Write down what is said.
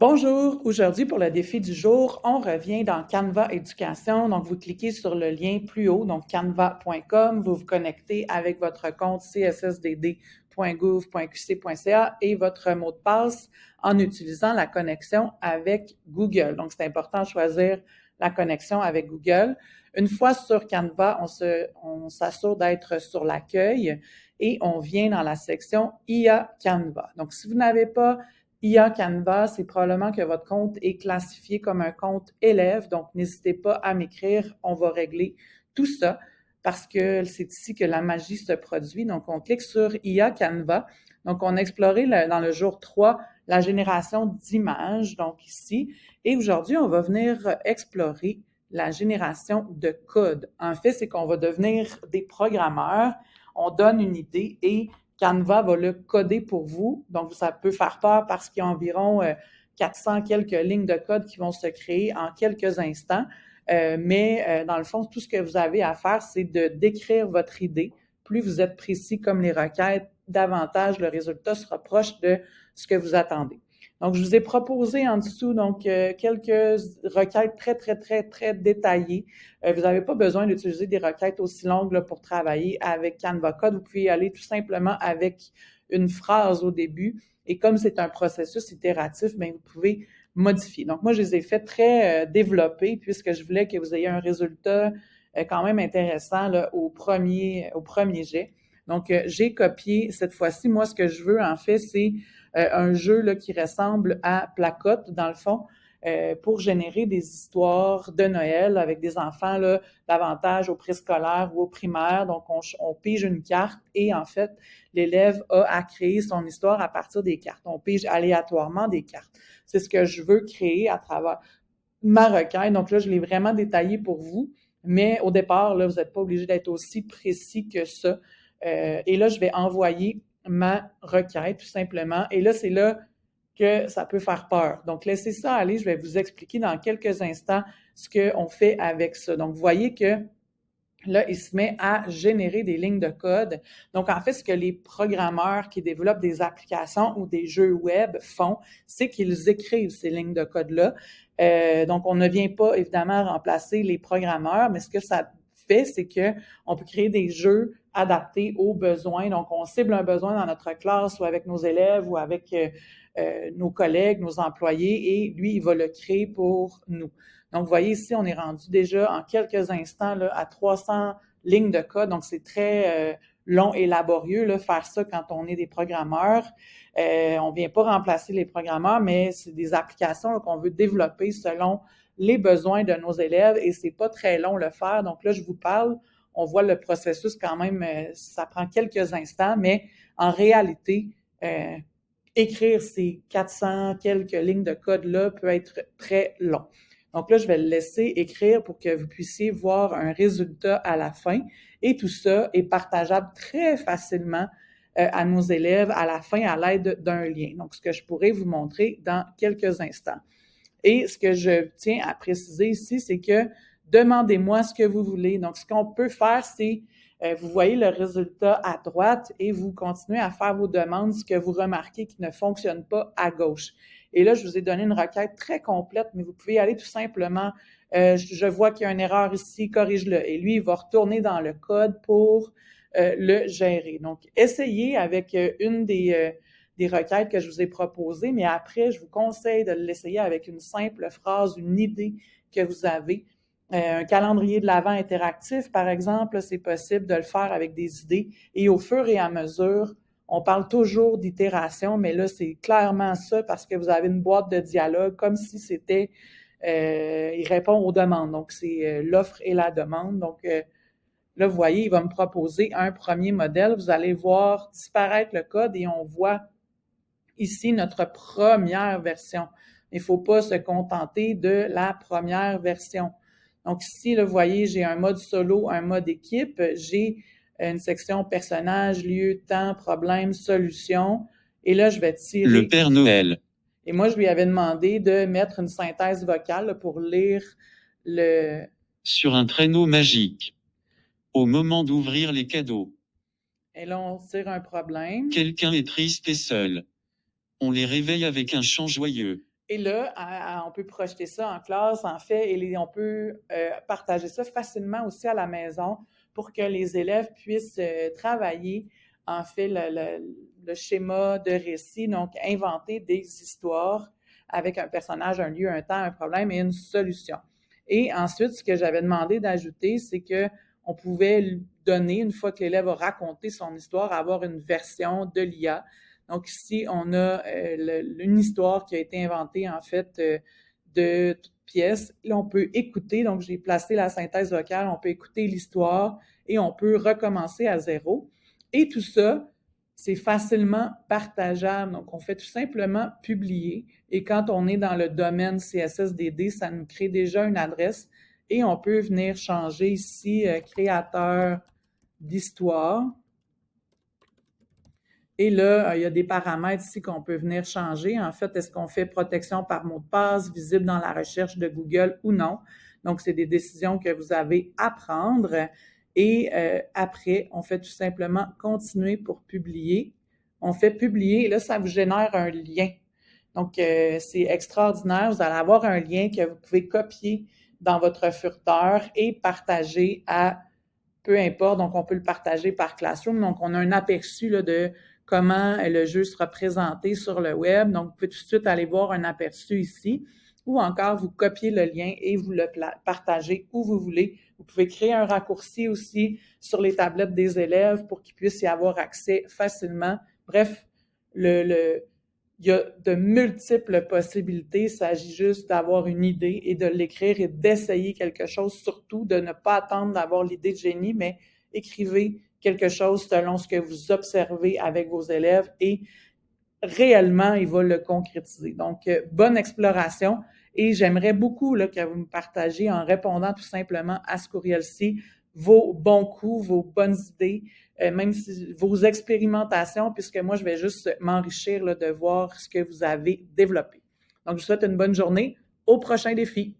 Bonjour, aujourd'hui pour le défi du jour, on revient dans Canva Éducation. Donc, vous cliquez sur le lien plus haut, donc canva.com, vous vous connectez avec votre compte cssdd.gouv.qc.ca et votre mot de passe en utilisant la connexion avec Google. Donc, c'est important de choisir la connexion avec Google. Une fois sur Canva, on s'assure d'être sur l'accueil et on vient dans la section IA Canva. Donc, si vous n'avez pas IA Canva, c'est probablement que votre compte est classifié comme un compte élève, donc n'hésitez pas à m'écrire, on va régler tout ça parce que c'est ici que la magie se produit. Donc, on clique sur IA Canva. Donc, on a exploré dans le jour 3 la génération d'images, donc ici. Et aujourd'hui, on va venir explorer la génération de code. En fait, c'est qu'on va devenir des programmeurs. On donne une idée et Canva va le coder pour vous. Donc, ça peut faire peur parce qu'il y a environ 400 quelques lignes de code qui vont se créer en quelques instants. Mais dans le fond, tout ce que vous avez à faire, c'est de décrire votre idée. Plus vous êtes précis comme les requêtes, davantage le résultat sera proche de ce que vous attendez. Donc, je vous ai proposé en dessous quelques requêtes très détaillées. Vous n'avez pas besoin d'utiliser des requêtes aussi longues là, pour travailler avec Canva Code. Vous pouvez y aller tout simplement avec une phrase au début. Et comme c'est un processus itératif, bien, vous pouvez modifier. Donc, moi, je les ai fait très développés puisque je voulais que vous ayez un résultat quand même intéressant là, au premier jet. Donc, j'ai copié cette fois-ci. Moi, ce que je veux, en fait, c'est un jeu là, qui ressemble à Placote, dans le fond, pour générer des histoires de Noël avec des enfants là, davantage au préscolaire ou au primaire. Donc, on pige une carte et, en fait, l'élève a à créer son histoire à partir des cartes. On pige aléatoirement des cartes. C'est ce que je veux créer à travers ma requête. Donc là, je l'ai vraiment détaillé pour vous. Mais au départ, là, vous n'êtes pas obligé d'être aussi précis que ça. Et là, je vais envoyer ma requête, tout simplement. Et là, c'est là que ça peut faire peur. Donc, laissez ça aller. Je vais vous expliquer dans quelques instants ce qu'on fait avec ça. Donc, vous voyez que là, il se met à générer des lignes de code. Donc, en fait, ce que les programmeurs qui développent des applications ou des jeux web font, c'est qu'ils écrivent ces lignes de code-là. Donc, on ne vient pas, évidemment, remplacer les programmeurs, mais ce que ça fait, c'est qu'on peut créer des jeux adaptés aux besoins. Donc, on cible un besoin dans notre classe ou avec nos élèves ou avec nos collègues, nos employés, et lui, il va le créer pour nous. Donc, vous voyez ici, on est rendu déjà en quelques instants là, à 300 lignes de code. Donc, c'est très long et laborieux, là, faire ça quand on est des programmeurs. On ne vient pas remplacer les programmeurs, mais c'est des applications qu'on veut développer selon les besoins de nos élèves et c'est pas très long le faire. Donc là, je vous parle, on voit le processus quand même, ça prend quelques instants, mais en réalité, écrire ces 400 quelques lignes de code-là peut être très long. Donc là, je vais le laisser écrire pour que vous puissiez voir un résultat à la fin. Et tout ça est partageable très facilement à nos élèves à la fin à l'aide d'un lien. Donc, ce que je pourrais vous montrer dans quelques instants. Et ce que je tiens à préciser ici, c'est que demandez-moi ce que vous voulez. Donc, ce qu'on peut faire, c'est vous voyez le résultat à droite et vous continuez à faire vos demandes, ce que vous remarquez qui ne fonctionne pas à gauche. Et là, je vous ai donné une requête très complète, mais vous pouvez aller tout simplement, je vois qu'il y a une erreur ici, corrige-le. Et lui, il va retourner dans le code pour le gérer. Donc, essayez avec une des requêtes que je vous ai proposées, mais après, je vous conseille de l'essayer avec une simple phrase, une idée que vous avez. Un calendrier de l'Avent interactif, par exemple, c'est possible de le faire avec des idées et au fur et à mesure, on parle toujours d'itération, mais là, c'est clairement ça parce que vous avez une boîte de dialogue comme si c'était, il répond aux demandes. Donc, c'est l'offre et la demande. Donc, là, vous voyez, il va me proposer un premier modèle. Vous allez voir disparaître le code et on voit ici notre première version. Il ne faut pas se contenter de la première version. Donc ici, là, vous voyez, j'ai un mode solo, un mode équipe. J'ai une section personnage, lieu, temps, problème, solution. Et là, je vais tirer. Le Père Noël. Et moi, je lui avais demandé de mettre une synthèse vocale là, pour lire le... Sur un traîneau magique. Au moment d'ouvrir les cadeaux. Et là, on tire un problème. Quelqu'un est triste et seul. On les réveille avec un chant joyeux. Et là, on peut projeter ça en classe, en fait, et on peut partager ça facilement aussi à la maison pour que les élèves puissent travailler, en fait, le schéma de récit, donc inventer des histoires avec un personnage, un lieu, un temps, un problème et une solution. Et ensuite, ce que j'avais demandé d'ajouter, c'est que on pouvait donner, une fois que l'élève a raconté son histoire, avoir une version de l'IA. Donc ici, on a une histoire qui a été inventée, en fait, de toutes pièces. Là, on peut écouter, donc j'ai placé la synthèse vocale, on peut écouter l'histoire et on peut recommencer à zéro. Et tout ça, c'est facilement partageable. Donc, on fait tout simplement publier. Et quand on est dans le domaine CSSDD, ça nous crée déjà une adresse et on peut venir changer ici créateur d'histoire. Et là, il y a des paramètres ici qu'on peut venir changer. En fait, est-ce qu'on fait protection par mot de passe, visible dans la recherche de Google ou non? Donc, c'est des décisions que vous avez à prendre. Et après, on fait tout simplement continuer pour publier. On fait publier et là, ça vous génère un lien. Donc, c'est extraordinaire. Vous allez avoir un lien que vous pouvez copier dans votre furteur et partager à peu importe. Donc, on peut le partager par Classroom. Donc, on a un aperçu là, de comment le jeu sera présenté sur le web. Donc, vous pouvez tout de suite aller voir un aperçu ici ou encore vous copiez le lien et vous le partagez où vous voulez. Vous pouvez créer un raccourci aussi sur les tablettes des élèves pour qu'ils puissent y avoir accès facilement. Bref, il y a de multiples possibilités. Il s'agit juste d'avoir une idée et de l'écrire et d'essayer quelque chose, surtout de ne pas attendre d'avoir l'idée de génie, mais écrivez quelque chose selon ce que vous observez avec vos élèves et réellement, il va le concrétiser. Donc, bonne exploration et j'aimerais beaucoup là, que vous me partagiez en répondant tout simplement à ce courriel-ci vos bons coups, vos bonnes idées, même si vos expérimentations, puisque moi, je vais juste m'enrichir là, de voir ce que vous avez développé. Donc, je vous souhaite une bonne journée. Au prochain défi.